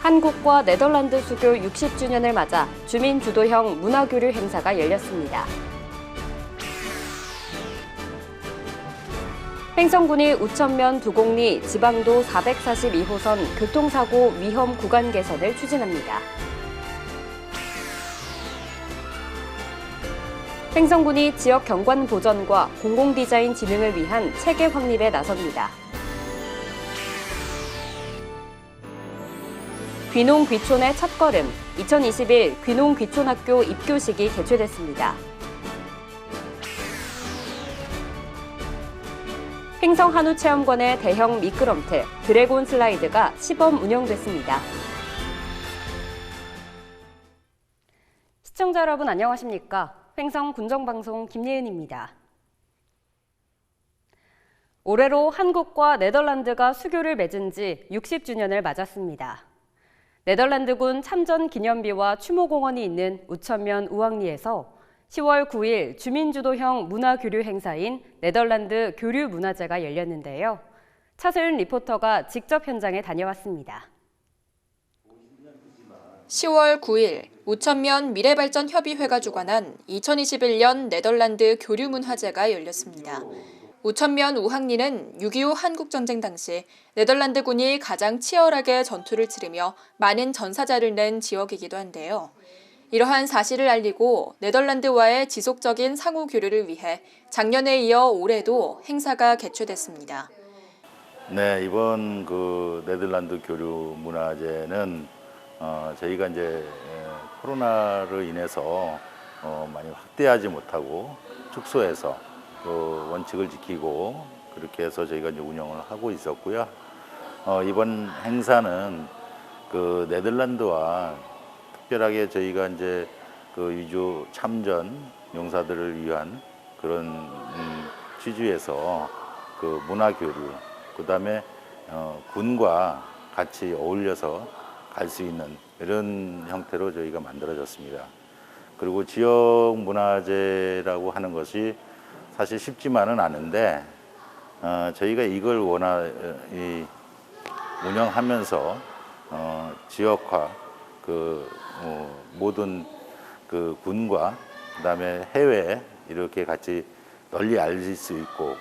한국과 네덜란드 수교 60주년을 맞아 주민 주도형 문화교류 행사가 열렸습니다. 횡성군이 우천면 두곡리 지방도 442호선 교통사고 위험 구간 개선을 추진합니다. 횡성군이 지역 경관 보전과 공공디자인 진흥을 위한 체계 확립에 나섭니다. 귀농 귀촌의 첫걸음, 2021 귀농 귀촌학교 입교식이 개최됐습니다. 횡성 한우체험관의 대형 미끄럼틀 드래곤 슬라이드가 시범 운영됐습니다. 시청자 여러분 안녕하십니까? 횡성 군정방송 김예은입니다. 올해로 한국과 네덜란드가 수교를 맺은 지 60주년을 맞았습니다. 네덜란드군 참전 기념비와 추모공원이 있는 우천면 우왕리에서 10월 9일 주민주도형 문화교류 행사인 네덜란드 교류문화제가 열렸는데요. 차소윤 리포터가 직접 현장에 다녀왔습니다. 10월 9일 우천면 미래발전협의회가 주관한 2021년 네덜란드 교류문화제가 열렸습니다. 우천면 우항리는 6.25 한국전쟁 당시 네덜란드군이 가장 치열하게 전투를 치르며 많은 전사자를 낸 지역이기도 한데요. 이러한 사실을 알리고 네덜란드와의 지속적인 상호 교류를 위해 작년에 이어 올해도 행사가 개최됐습니다. 네, 이번 네덜란드 교류 문화제는 저희가 이제 코로나로 인해서 많이 확대하지 못하고 축소해서 원칙을 지키고 그렇게 해서 저희가 이제 운영을 하고 있었고요. 이번 행사는 네덜란드와 특별하게 저희가 이제 위주 참전 용사들을 위한 그런 취지에서 문화 교류, 그다음에 군과 같이 어울려서 갈 수 있는 이런 형태로 저희가 만들어졌습니다. 그리고 지역 문화제라고 하는 것이 사실 쉽지만은 않은데 저희가 이걸 운영하면서 지역화 모든 군과 그다음에 해외 이렇게 같이 널리 알릴 수 있고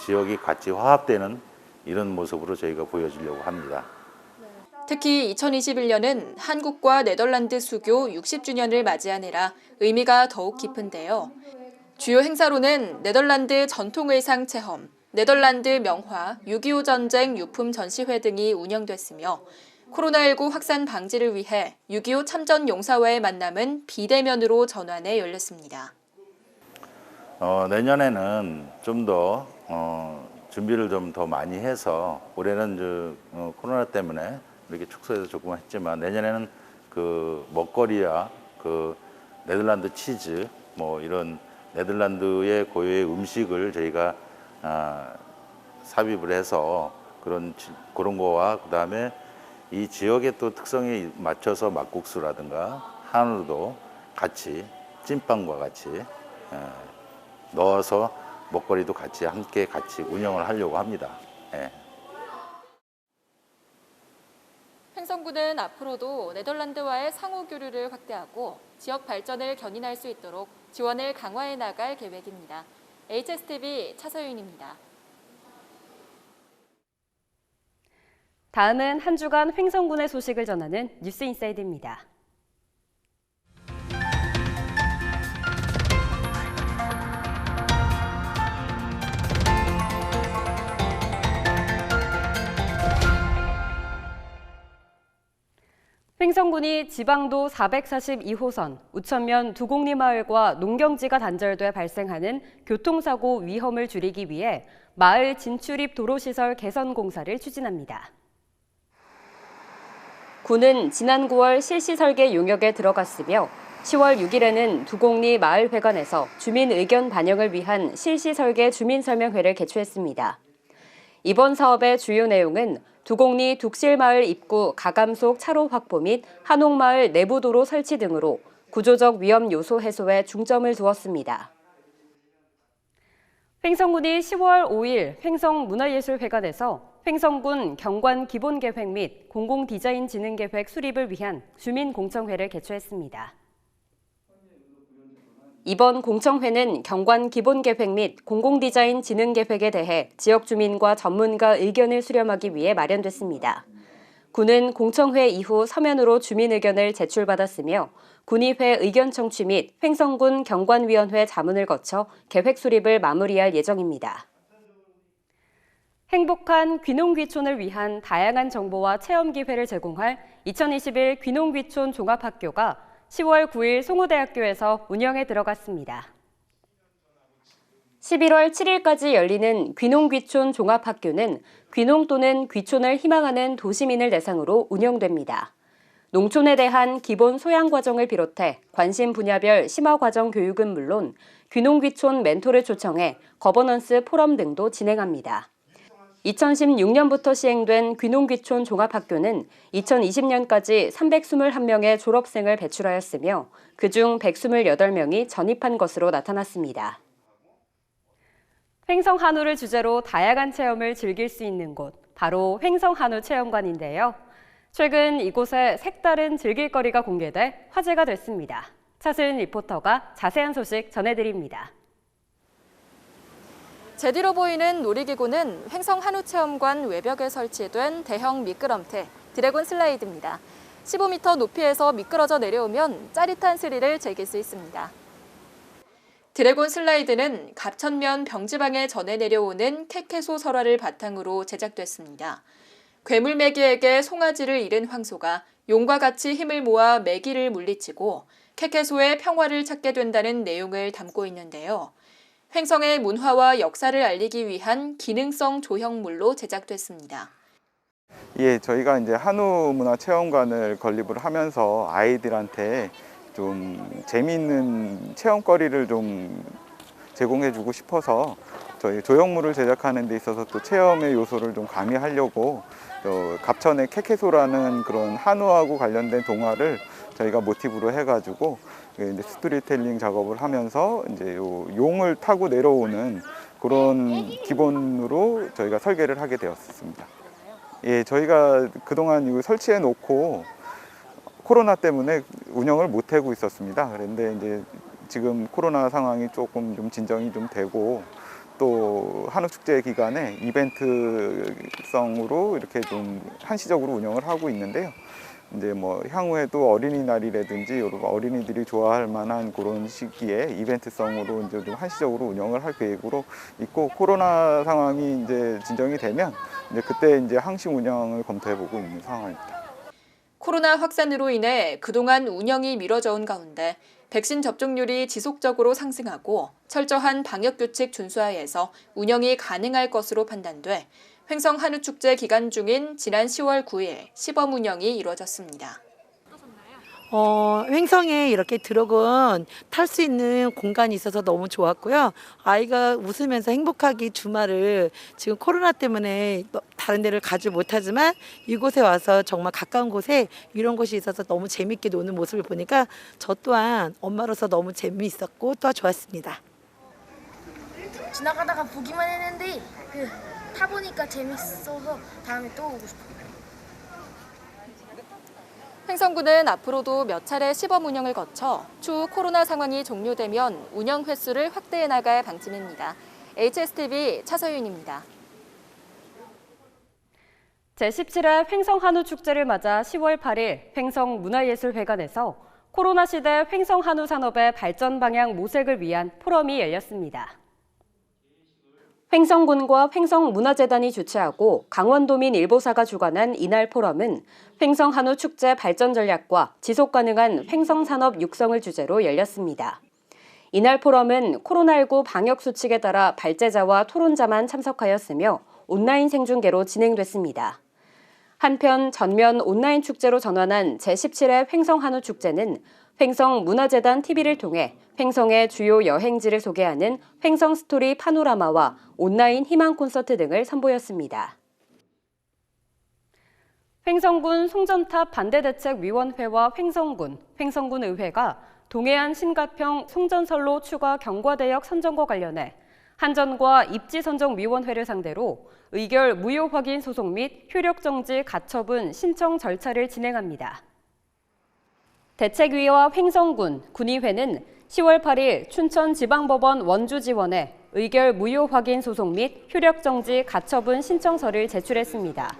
지역이 같이 화합되는 이런 모습으로 저희가 보여주려고 합니다. 특히 2021년은 한국과 네덜란드 수교 60주년을 맞이한 해라 의미가 더욱 깊은데요. 주요 행사로는 네덜란드 전통의상 체험, 네덜란드 명화, 6.25 전쟁 유품 전시회 등이 운영됐으며 코로나19 확산 방지를 위해 6.25 참전 용사와의 만남은 비대면으로 전환해 열렸습니다. 내년에는 좀 더 준비를 좀 더 많이 해서 올해는 코로나 때문에 이렇게 축소해서 조금 했지만 내년에는 먹거리야 네덜란드 치즈 이런 네덜란드의 고유의 음식을 저희가 삽입을 해서 그런 거와 그다음에 이 지역의 또 특성에 맞춰서 막국수라든가 한우도 같이 찐빵과 같이 넣어서 먹거리도 함께 같이 운영을 하려고 합니다. 예. 횡성군은 앞으로도 네덜란드와의 상호 교류를 확대하고 지역 발전을 견인할 수 있도록 지원을 강화해 나갈 계획입니다. HSTV 차서윤입니다. 다음은 한 주간 횡성군의 소식을 전하는 뉴스인사이드입니다. 횡성군이 지방도 442호선 우천면 두곡리 마을과 농경지가 단절돼 발생하는 교통사고 위험을 줄이기 위해 마을 진출입 도로시설 개선 공사를 추진합니다. 군은 지난 9월 실시 설계 용역에 들어갔으며 10월 6일에는 두곡리 마을회관에서 주민 의견 반영을 위한 실시 설계 주민설명회를 개최했습니다. 이번 사업의 주요 내용은 두곡리 둑실마을 입구 가감속 차로 확보 및 한옥마을 내부도로 설치 등으로 구조적 위험 요소 해소에 중점을 두었습니다. 횡성군이 10월 5일 횡성문화예술회관에서 횡성군 경관 기본계획 및 공공디자인진흥계획 수립을 위한 주민공청회를 개최했습니다. 이번 공청회는 경관 기본계획 및 공공디자인진흥계획에 대해 지역 주민과 전문가 의견을 수렴하기 위해 마련됐습니다. 군은 공청회 이후 서면으로 주민 의견을 제출받았으며 군의회 의견 청취 및 횡성군 경관위원회 자문을 거쳐 계획 수립을 마무리할 예정입니다. 행복한 귀농귀촌을 위한 다양한 정보와 체험 기회를 제공할 2021 귀농귀촌 종합학교가 10월 9일 송호대학교에서 운영에 들어갔습니다. 11월 7일까지 열리는 귀농귀촌 종합학교는 귀농 또는 귀촌을 희망하는 도시민을 대상으로 운영됩니다. 농촌에 대한 기본 소양 과정을 비롯해 관심 분야별 심화 과정 교육은 물론 귀농귀촌 멘토를 초청해 거버넌스 포럼 등도 진행합니다. 2016년부터 시행된 귀농귀촌 종합학교는 2020년까지 321명의 졸업생을 배출하였으며 그중 128명이 전입한 것으로 나타났습니다. 횡성 한우를 주제로 다양한 체험을 즐길 수 있는 곳, 바로 횡성 한우 체험관인데요. 최근 이곳에 색다른 즐길거리가 공개돼 화제가 됐습니다. 차수연 리포터가 자세한 소식 전해드립니다. 제뒤로 보이는 놀이기구는 횡성 한우체험관 외벽에 설치된 대형 미끄럼틀, 드래곤 슬라이드입니다. 15m 높이에서 미끄러져 내려오면 짜릿한 스릴을 즐길 수 있습니다. 드래곤 슬라이드는 갑천면 병지방에 전해 내려오는 캐캐소 설화를 바탕으로 제작됐습니다. 괴물 매기에게 송아지를 잃은 황소가 용과 같이 힘을 모아 매기를 물리치고 캐캐소의 평화를 찾게 된다는 내용을 담고 있는데요. 횡성의 문화와 역사를 알리기 위한 기능성 조형물로 제작됐습니다. 예, 저희가 이제 한우 문화 체험관을 건립을 하면서 아이들한테 좀 재미있는 체험거리를 좀 제공해주고 싶어서 저희 조형물을 제작하는 데 있어서 또 체험의 요소를 좀 가미하려고 갑천의 캐캐소라는 그런 한우하고 관련된 동화를 저희가 모티브로 해가지고 이제 스토리텔링 작업을 하면서 이제 용을 타고 내려오는 그런 기본으로 저희가 설계를 하게 되었습니다. 예, 저희가 그동안 이거 설치해 놓고 코로나 때문에 운영을 못 하고 있었습니다. 그런데 이제 지금 코로나 상황이 조금 좀 진정이 좀 되고 또 한우축제 기간에 이벤트성으로 이렇게 좀 한시적으로 운영을 하고 있는데요. 이제 뭐 향후에도 어린이날이라든지 여러 어린이들이 좋아할 만한 그런 시기에 이벤트성으로 이제 좀 한시적으로 운영을 할 계획으로 있고 코로나 상황이 이제 진정이 되면 이제 그때 이제 항시 운영을 검토해 보고 있는 상황입니다. 코로나 확산으로 인해 그동안 운영이 미뤄져 온 가운데 백신 접종률이 지속적으로 상승하고 철저한 방역규칙 준수하에서 운영이 가능할 것으로 판단돼 횡성 한우축제 기간 중인 지난 10월 9일 시범 운영이 이루어졌습니다. 횡성에 이렇게 드래곤 탈 수 있는 공간이 있어서 너무 좋았고요. 아이가 웃으면서 행복하게 주말을 지금 코로나 때문에 다른 데를 가지 못하지만 이곳에 와서 정말 가까운 곳에 이런 곳이 있어서 너무 재밌게 노는 모습을 보니까 저 또한 엄마로서 너무 재미있었고 또 좋았습니다. 지나가다가 보기만 했는데 타보니까 재밌어서 다음에 또 오고 싶어요. 횡성군은 앞으로도 몇 차례 시범 운영을 거쳐 추후 코로나 상황이 종료되면 운영 횟수를 확대해 나갈 방침입니다. HSTV 차서윤입니다. 제17회 횡성 한우 축제를 맞아 10월 8일 횡성 문화예술회관에서 코로나 시대 횡성 한우 산업의 발전 방향 모색을 위한 포럼이 열렸습니다. 횡성군과 횡성문화재단이 주최하고 강원도민 일보사가 주관한 이날 포럼은 횡성 한우 축제 발전 전략과 지속 가능한 횡성 산업 육성을 주제로 열렸습니다. 이날 포럼은 코로나19 방역 수칙에 따라 발제자와 토론자만 참석하였으며 온라인 생중계로 진행됐습니다. 한편 전면 온라인 축제로 전환한 제17회 횡성 한우 축제는 횡성문화재단 TV를 통해 횡성의 주요 여행지를 소개하는 횡성 스토리 파노라마와 온라인 희망 콘서트 등을 선보였습니다. 횡성군 송전탑 반대대책위원회와 횡성군 의회가 동해안 신가평 송전선로 추가 경과대역 선정과 관련해 한전과 입지선정위원회를 상대로 의결 무효 확인 소송 및 효력 정지 가처분 신청 절차를 진행합니다. 대책위와 횡성군, 군의회는 10월 8일 춘천지방법원 원주지원에 의결 무효 확인 소송 및 효력 정지 가처분 신청서를 제출했습니다.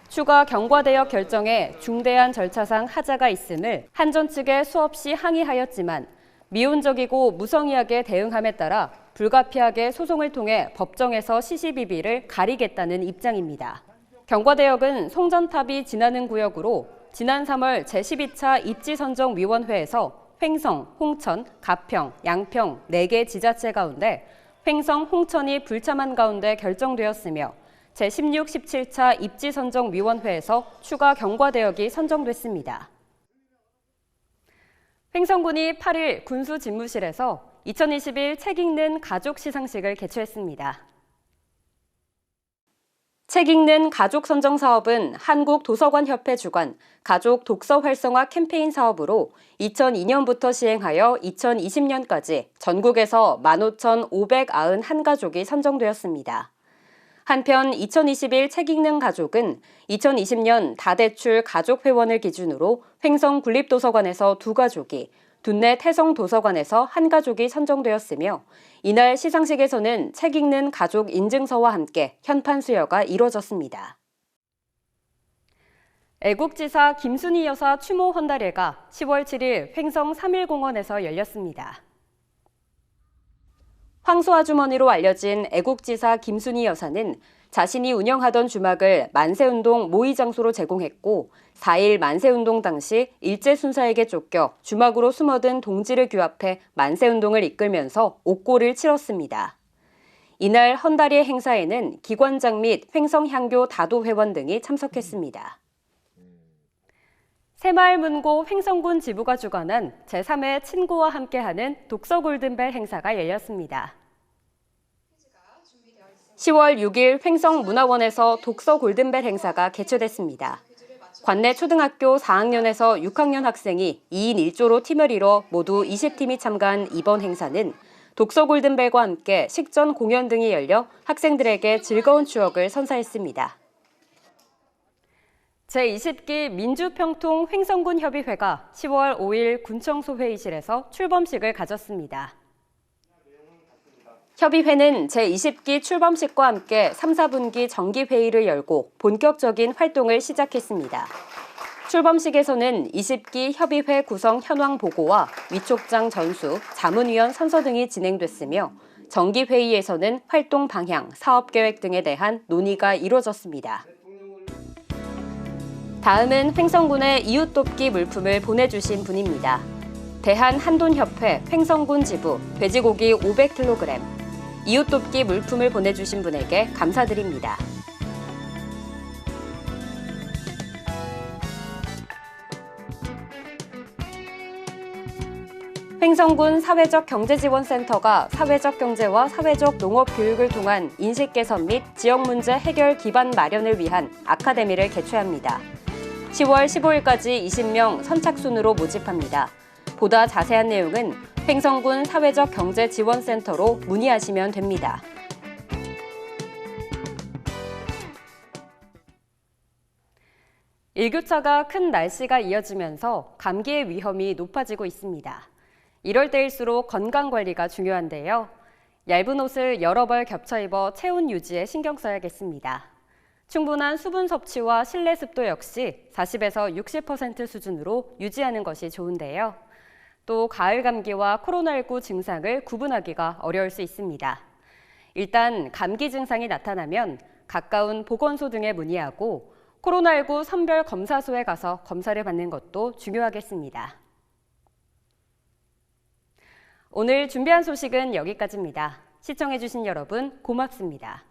추가 경과대역 결정에 중대한 절차상 하자가 있음을 한전 측에 수없이 항의하였지만 미온적이고 무성의하게 대응함에 따라 불가피하게 소송을 통해 법정에서 시시비비를 가리겠다는 입장입니다. 경과대역은 송전탑이 지나는 구역으로 지난 3월 제12차 입지선정위원회에서 횡성, 홍천, 가평, 양평 4개 지자체 가운데 횡성, 홍천이 불참한 가운데 결정되었으며 제16, 17차 입지선정위원회에서 추가 경과대역이 선정됐습니다. 횡성군이 8일 군수집무실에서 2021 책 읽는 가족 시상식을 개최했습니다. 책 읽는 가족 선정 사업은 한국도서관협회 주관 가족 독서 활성화 캠페인 사업으로 2002년부터 시행하여 2020년까지 전국에서 15,591가족이 선정되었습니다. 한편 2021 책 읽는 가족은 2020년 다대출 가족회원을 기준으로 횡성 군립도서관에서 2가족이, 둔내 태성도서관에서 1가족이 선정되었으며 이날 시상식에서는 책 읽는 가족 인증서와 함께 현판 수여가 이뤄졌습니다. 애국지사 김순희 여사 추모 헌달회가 10월 7일 횡성 3.1공원에서 열렸습니다. 황소아주머니로 알려진 애국지사 김순희 여사는 자신이 운영하던 주막을 만세운동 모의 장소로 제공했고 4일 만세운동 당시 일제순사에게 쫓겨 주막으로 숨어든 동지를 규합해 만세운동을 이끌면서 옥고를 치렀습니다. 이날 헌다리의 행사에는 기관장 및 횡성향교 다도회원 등이 참석했습니다. 새마을문고 횡성군 지부가 주관한 제3회 친구와 함께하는 독서 골든벨 행사가 열렸습니다. 10월 6일 횡성문화원에서 독서 골든벨 행사가 개최됐습니다. 관내 초등학교 4학년에서 6학년 학생이 2인 1조로 팀을 이뤄 모두 20팀이 참가한 이번 행사는 독서 골든벨과 함께 식전 공연 등이 열려 학생들에게 즐거운 추억을 선사했습니다. 제20기 민주평통 횡성군 협의회가 10월 5일 군청소 회의실에서 출범식을 가졌습니다. 협의회는 제20기 출범식과 함께 3, 4분기 정기회의를 열고 본격적인 활동을 시작했습니다. 출범식에서는 20기 협의회 구성 현황 보고와 위촉장 전수, 자문위원 선서 등이 진행됐으며 정기회의에서는 활동 방향, 사업계획 등에 대한 논의가 이뤄졌습니다. 다음은 횡성군의 이웃돕기 물품을 보내주신 분입니다. 대한한돈협회 횡성군 지부 돼지고기 500kg, 이웃돕기 물품을 보내주신 분에게 감사드립니다. 횡성군 사회적 경제지원센터가 사회적 경제와 사회적 농업 교육을 통한 인식 개선 및 지역 문제 해결 기반 마련을 위한 아카데미를 개최합니다. 10월 15일까지 20명 선착순으로 모집합니다. 보다 자세한 내용은 횡성군 사회적 경제지원센터로 문의하시면 됩니다. 일교차가 큰 날씨가 이어지면서 감기의 위험이 높아지고 있습니다. 이럴 때일수록 건강관리가 중요한데요. 얇은 옷을 여러 벌 겹쳐 입어 체온 유지에 신경 써야겠습니다. 충분한 수분 섭취와 실내 습도 역시 40에서 60% 수준으로 유지하는 것이 좋은데요. 또 가을 감기와 코로나19 증상을 구분하기가 어려울 수 있습니다. 일단 감기 증상이 나타나면 가까운 보건소 등에 문의하고 코로나19 선별 검사소에 가서 검사를 받는 것도 중요하겠습니다. 오늘 준비한 소식은 여기까지입니다. 시청해주신 여러분 고맙습니다.